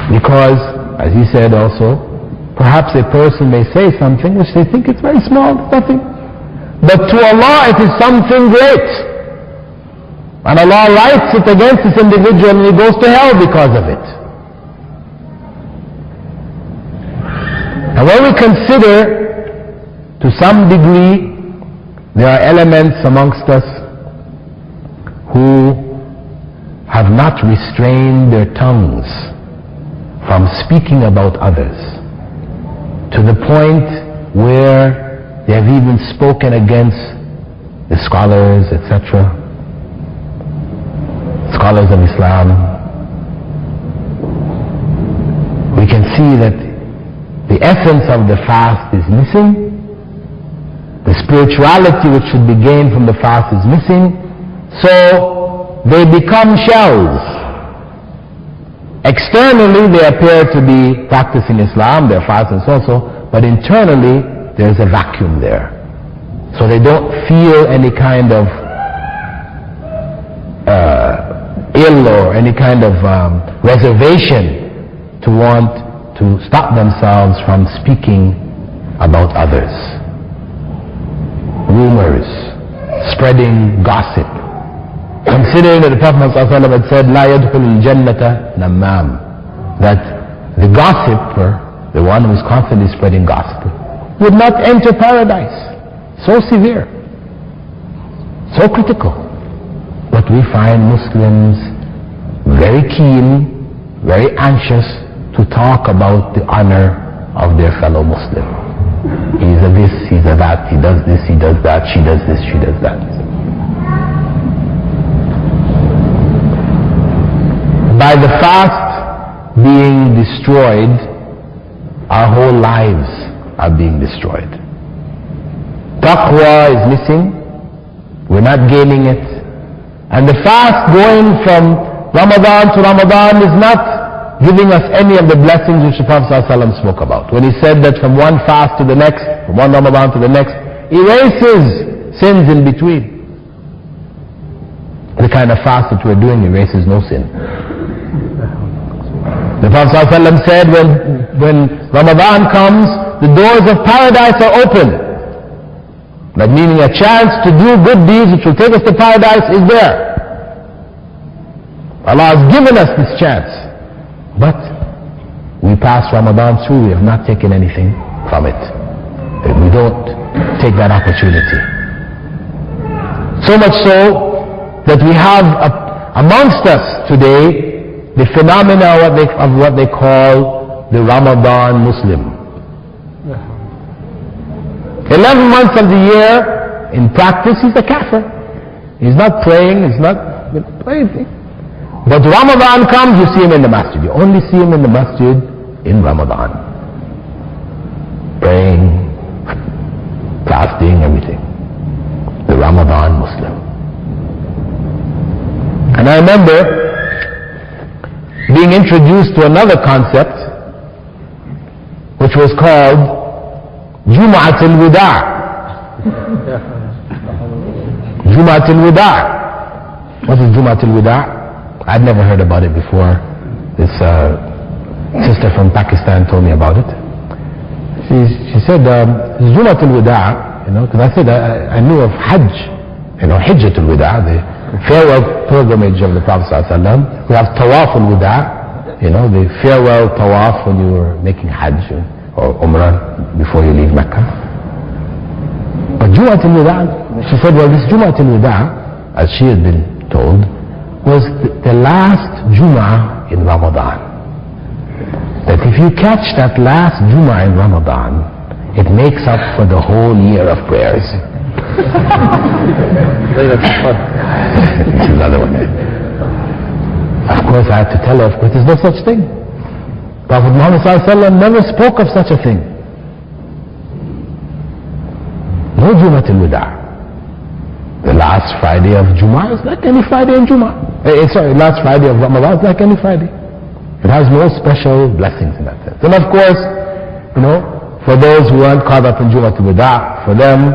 Because, as he said also, perhaps a person may say something which they think it's very small, nothing. But to Allah it is something great. And Allah writes it against this individual and he goes to hell because of it. And when we consider, to some degree, there are elements amongst us who have not restrained their tongues from speaking about others, to the point where they have even spoken against the scholars, etc., scholars of Islam. We can see that the essence of the fast is missing. The spirituality which should be gained from the fast is missing. So they become shells. Externally they appear to be practicing Islam, their fast and so, but internally there's a vacuum there. So they don't feel any kind of ill or any kind of reservation to want to stop themselves from speaking about others. Rumors, spreading gossip. Considering that the Prophet ﷺ had said, لا يدخل الجنة نمام, that the gossiper, the one who is constantly spreading gossip, would not enter paradise. So severe, so critical. But we find Muslims very keen, very anxious to talk about the honor of their fellow Muslim. He's a this, he's a that, he does this, he does that, she does this, she does that. By the fast being destroyed, our whole lives are being destroyed. Taqwa is missing. We're not gaining it. And the fast going from Ramadan to Ramadan is not giving us any of the blessings which the Prophet ﷺ spoke about. When he said that from one fast to the next, from one Ramadan to the next, erases sins in between. The kind of fast that we're doing erases no sin. The Prophet ﷺ said when Ramadan comes, the doors of paradise are open. That meaning a chance to do good deeds which will take us to paradise is there. Allah has given us this chance. But we pass Ramadan through, we have not taken anything from it. We don't take that opportunity. So much so that we have amongst us today the phenomena of what they call the Ramadan Muslim. 11 months of the year, in practice, he's a kafir. He's not praying, he's not anything. But Ramadan comes, you see him in the masjid. You only see him in the masjid in Ramadan. Praying, fasting, everything. The Ramadan Muslim. And I remember being introduced to another concept which was called Jum'at al-Wida'. Jum'at al-Wida'. What is Jum'at al-Wida'? I'd never heard about it before. This sister from Pakistan told me about it. She said, Jum'at al-Wida', because I said I knew of Hajj, Hijjat al-Wida', the farewell pilgrimage of the Prophet ﷺ. We have Tawaf al-Wida', the farewell Tawaf when you were making Hajj or Umrah before you leave Mecca. But Jum'at al-Wida', she said, well, this Jum'at al-Wida', as she had been told, was the last Jum'ah in Ramadan. That if you catch that last Jum'ah in Ramadan, it makes up for the whole year of prayers. It's another one. Of course, I had to tell her, of course, there's no such thing. Prophet Muhammad ﷺ never spoke of such a thing. No Jum'at al-Wida'. The last Friday of Jummah is like any Friday in Jummah. Last Friday of Ramadan is like any Friday. It has no special blessings in that sense. And of course, for those who aren't caught up in Jum'at al-Wida', for them,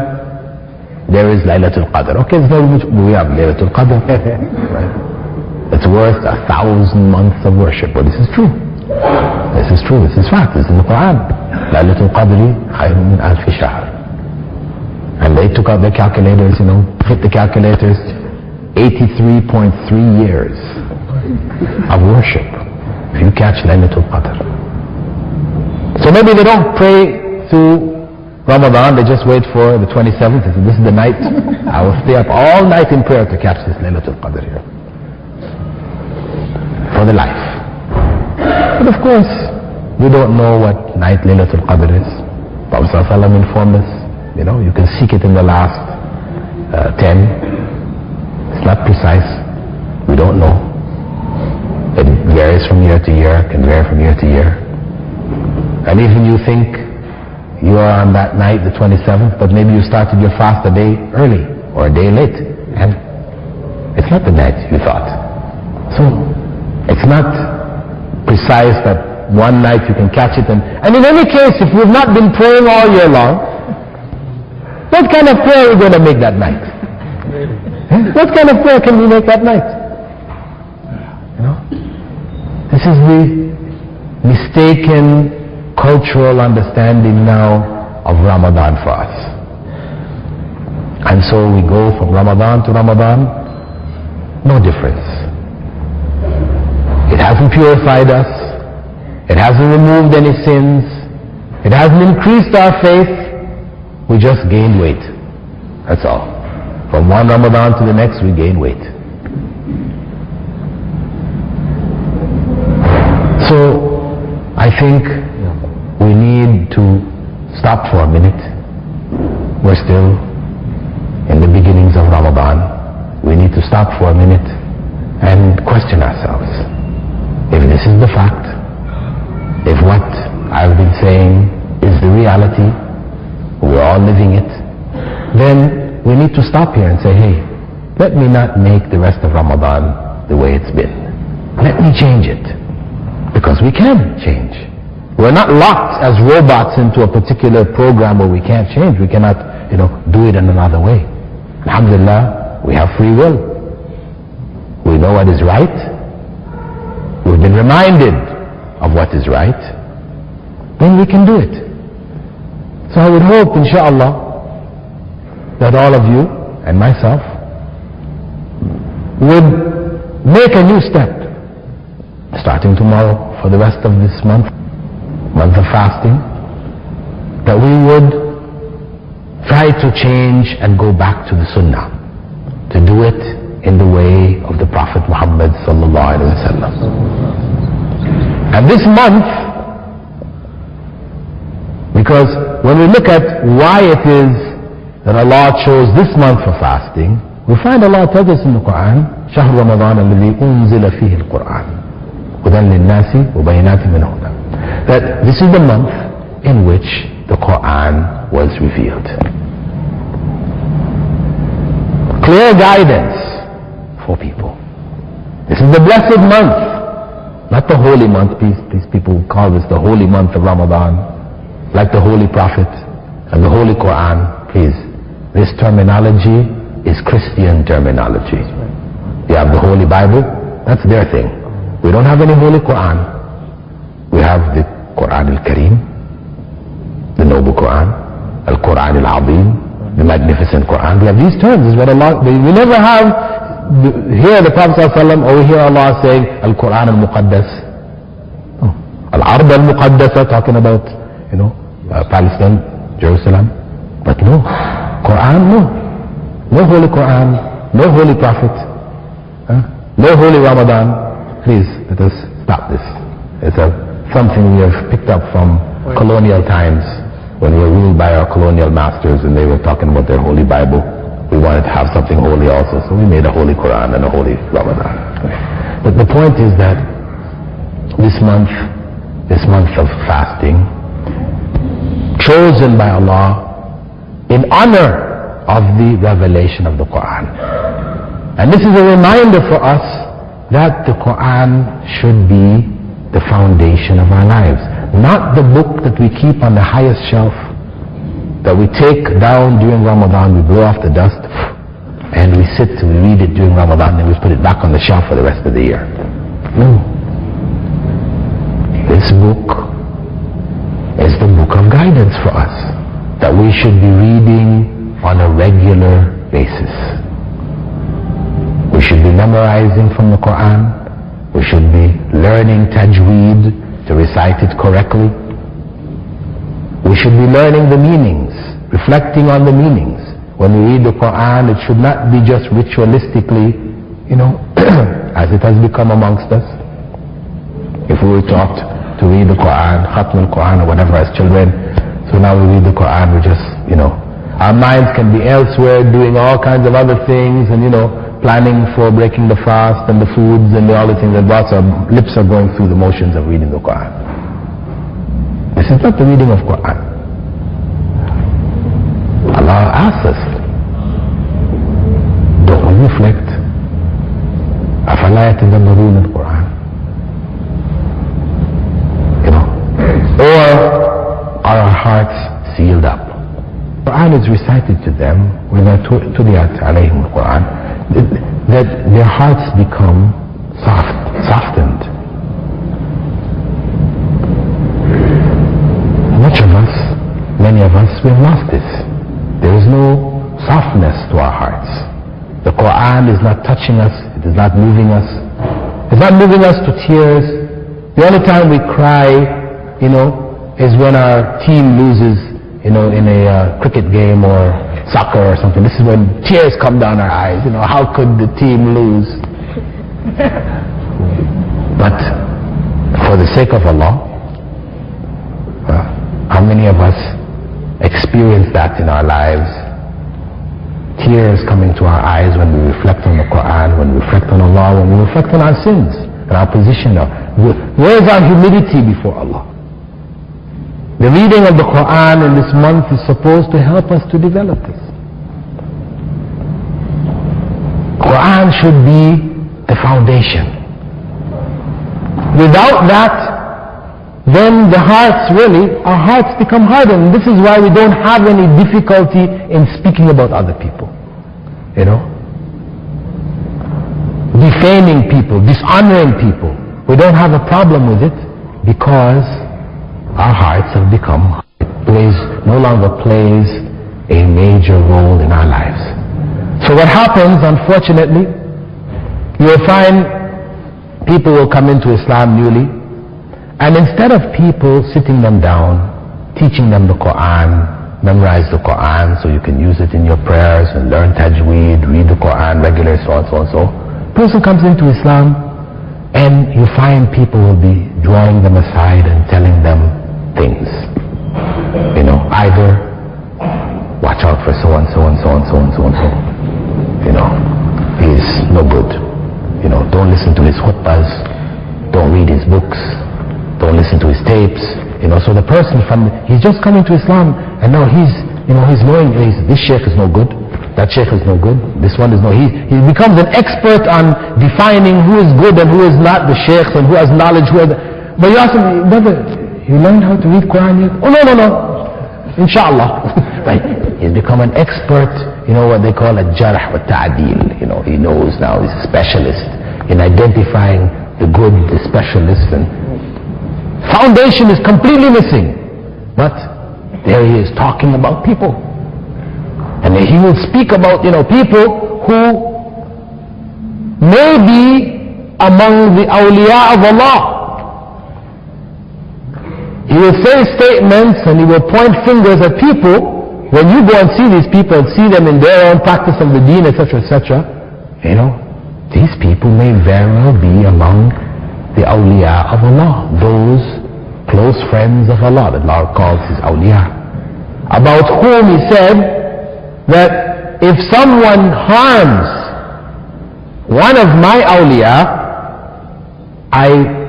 there is Laylatul Qadr. Okay, we have Laylatul Qadr. Right? It's worth 1,000 months of worship. But this is true. This is true. This is fact. This is in the Quran. Laylatul Qadri khayrun min alfi shahr. And they took out their calculators, hit the calculators, 83.3 years of worship if you catch Laylatul Qadr. So maybe they don't pray through Ramadan, they just wait for the 27th. They say, this is the night, I will stay up all night in prayer to catch this Laylatul Qadr here. For the life. But of course, we don't know what night Laylatul Qadr is. Prophet ﷺ informed us. You can seek it in the last 10. It's not precise. We don't know. It varies from year to year, can vary from year to year. And even you think you are on that night, the 27th, but maybe you started your fast a day early or a day late. And it's not the night you thought. So, it's not precise that one night you can catch it. And in any case, if we've not been praying all year long, what kind of prayer are we going to make that night? What kind of prayer can we make that night? This is the mistaken cultural understanding now of Ramadan for us. And so we go from Ramadan to Ramadan, no difference. It hasn't purified us. It hasn't removed any sins. It hasn't increased our faith. We just gain weight. That's all. From one Ramadan to the next, we gain weight. So, I think we need to stop for a minute. We're still in the beginnings of Ramadan. We need to stop for a minute and question ourselves. If this is the fact, if what I've been saying is the reality, we're all living it, then we need to stop here and say, hey, let me not make the rest of Ramadan the way it's been. Let me change it. Because we can change. We're not locked as robots into a particular program where we can't change. We cannot, do it in another way. Alhamdulillah, we have free will. We know what is right. We've been reminded of what is right. Then we can do it. So I would hope, inshallah, that all of you and myself would make a new step, starting tomorrow for the rest of this month of fasting, that we would try to change and go back to the Sunnah, to do it in the way of the Prophet Muhammad sallallahu alaihi wasallam. And this month, because when we look at why it is that Allah chose this month for fasting, we find Allah tells us in the Quran, شهر رمضان الذي أنزل فيه القرآن هدى للناس وبينات من الهدى, that this is the month in which the Quran was revealed. Clear guidance for people. This is the blessed month, not the holy month. These people call this the holy month of Ramadan, like the Holy Prophet and the Holy Quran. Please, this terminology is Christian terminology. You have the Holy Bible, that's their thing. We don't have any Holy Quran. We have the Quran al-Kareem, the Noble Quran, Al-Quran al-Azim, the Magnificent Quran. We have these terms. This is what Allah, we never have here the Prophet ﷺ, or we hear Allah saying Al-Quran al-Muqaddas. Al-Ard al-Muqaddasa, talking about, Palestine, Jerusalem. But no, Quran, no. No Holy Quran, no Holy Prophet, no Holy Ramadan. Please, let us stop this. It's something we have picked up from colonial times, when we were ruled by our colonial masters and they were talking about their Holy Bible. We wanted to have something holy also, so we made a Holy Quran and a Holy Ramadan. But the point is that this month of fasting, chosen by Allah in honor of the revelation of the Quran. And this is a reminder for us that the Quran should be the foundation of our lives. Not the book that we keep on the highest shelf, that we take down during Ramadan, we blow off the dust, and we sit and we read it during Ramadan, and we put it back on the shelf for the rest of the year. No. This book is the book of guidance for us, that we should be reading on a regular basis. We should be memorizing from the Quran. We should be learning tajweed to recite it correctly. We should be learning the meanings, reflecting on the meanings. When we read the Quran, it should not be just ritualistically, as it has become amongst us. If we were taught to read the Quran, Khatm al-Quran or whatever as children, so now we read the Quran, we just, our minds can be elsewhere doing all kinds of other things and, planning for breaking the fast and the foods and all the things, and our lips are going through the motions of reading the Quran. This is not the reading of Quran. Allah asks us, don't we reflect? أَفَلَا يَتَدَبَّرُونَ الْقُرْآنَ? Or are our hearts sealed up? The Quran is recited to them when they're tuliyat alayhim al-Quran, that their hearts become softened. Many of us, we have lost this. There is no softness to our hearts. The Quran is not touching us. It is not moving us. It's not moving us to tears. The only time we cry, is when our team loses, in a cricket game or soccer or something. This is when tears come down our eyes. How could the team lose? But for the sake of Allah, how many of us experience that in our lives? Tears coming to our eyes when we reflect on the Quran, when we reflect on Allah, when we reflect on our sins and our position. Where is our humility before Allah? The reading of the Quran in this month is supposed to help us to develop this. Quran should be the foundation. Without that, then the our hearts become hardened. And this is why we don't have any difficulty in speaking about other people. You know? Defaming people, dishonoring people. We don't have a problem with it because our hearts have become, no longer plays a major role in our lives. So what happens, unfortunately, you'll find people will come into Islam newly, and instead of people sitting them down, teaching them the Quran, memorize the Quran so you can use it in your prayers and learn tajweed, read the Quran regularly, so on, so on, so. Person comes into Islam and you find people will be drawing them aside and telling them things. You know, either watch out for so and so and so and so and so and so. You know, he's no good. You know, don't listen to his khutbahs, don't read his books, don't listen to his tapes. You know, so the person he's just coming to Islam and now he's knowing this sheikh is no good, that sheikh is no good, this one is no, he becomes an expert on defining who is good and who is not, the sheikhs, and who has knowledge, but you ask him, brother, you learned how to read Quran yet? Oh no, inshallah. Right, he's become an expert, you know what they call a jarh wa ta'deel. You know, he knows now, he's a specialist in identifying the good, the specialist, and foundation is completely missing. But there he is talking about people. And he will speak about, people who may be among the awliya of Allah. He will say statements and he will point fingers at people. When you go and see these people and see them in their own practice of the deen, etc., etc., these people may very well be among the awliya of Allah, those close friends of Allah that Allah calls his awliya, about whom he said that if someone harms one of my awliya, I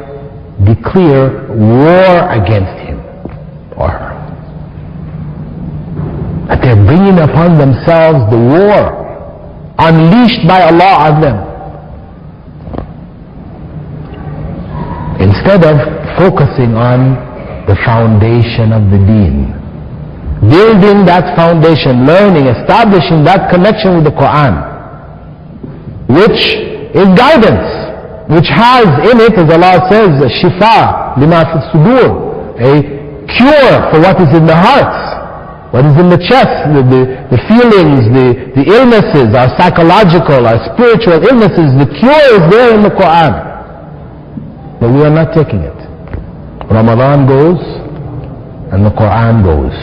declare war against him or her. That they're bringing upon themselves the war unleashed by Allah on them. Instead of focusing on the foundation of the deen, building that foundation, learning, establishing that connection with the Quran, which is guidance, which has in it, as Allah says, shifa lima fi sudur, a cure for what is in the hearts, what is in the chest, the feelings, the illnesses, our psychological, our spiritual illnesses. The cure is there in the Quran, but we are not taking it. Ramadan goes and the Quran goes.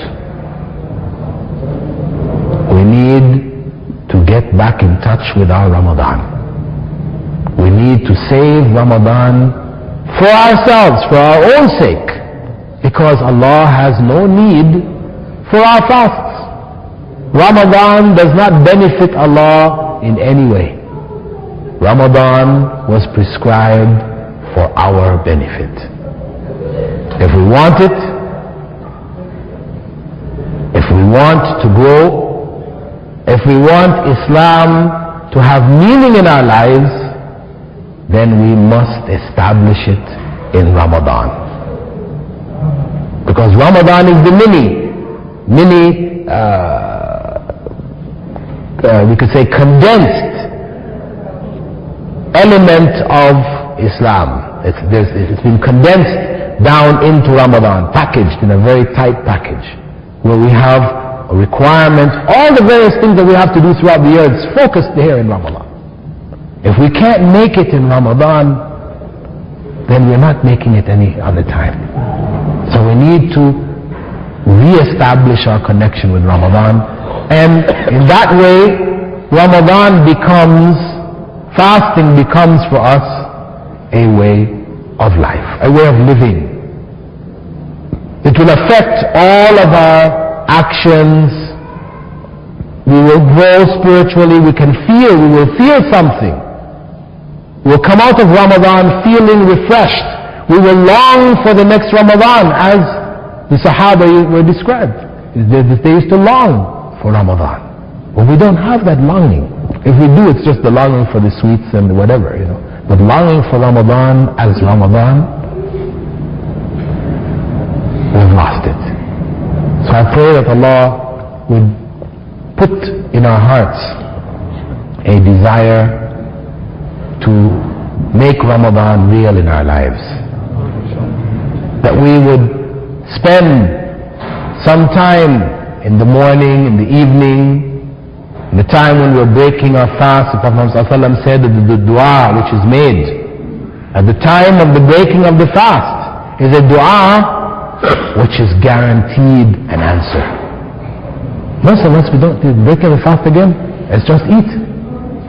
We need to get back in touch with our Ramadan. We need to save Ramadan for ourselves, for our own sake, because Allah has no need for our fasts. Ramadan does not benefit Allah in any way. Ramadan was prescribed for our benefit. If we want it, if we want to grow, if we want Islam to have meaning in our lives, then we must establish it in Ramadan. Because Ramadan is the mini, we could say condensed element of Islam. It's been condensed down into Ramadan, packaged in a very tight package, where we have a requirement, all the various things that we have to do throughout the year is focused here in Ramadan. If we can't make it in Ramadan, then we're not making it any other time. So we need to re-establish our connection with Ramadan, and in that way fasting becomes for us a way of life, a way of living. It will affect all of our actions. We will grow spiritually, we will feel something. We'll come out of Ramadan feeling refreshed. We will long for the next Ramadan as the Sahaba were described. They used to long for Ramadan. But we don't have that longing. If we do, it's just the longing for the sweets and whatever, But longing for Ramadan as Ramadan, we've lost it. So I pray that Allah would put in our hearts a desire to make Ramadan real in our lives. That we would spend some time in the morning, in the evening, in the time when we're breaking our fast. The Prophet ﷺ said that the dua which is made at the time of the breaking of the fast is a dua which is guaranteed an answer. Most of us, we don't break the fast again, it's just eat.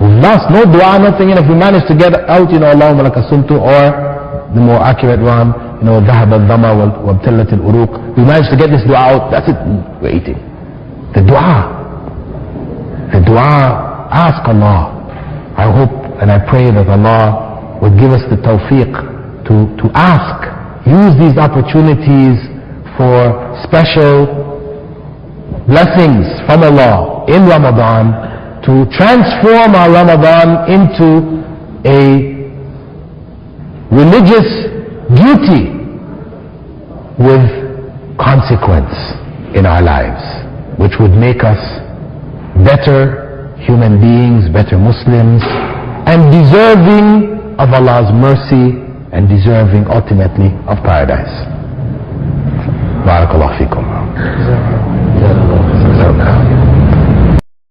We've lost no dua, nothing. And if we manage to get out, Allahumma laka sumtu, or the more accurate one, ذهب الظما وابتلت الأروق, we manage to get this dua out, that's it, we're eating. The dua, ask Allah. I hope and I pray that Allah will give us the tawfiq to ask, use these opportunities for special blessings from Allah in Ramadan, to transform our Ramadan into a religious duty with consequence in our lives, which would make us better human beings, better Muslims, and deserving of Allah's mercy, and deserving ultimately of paradise. Barakallahu feekum.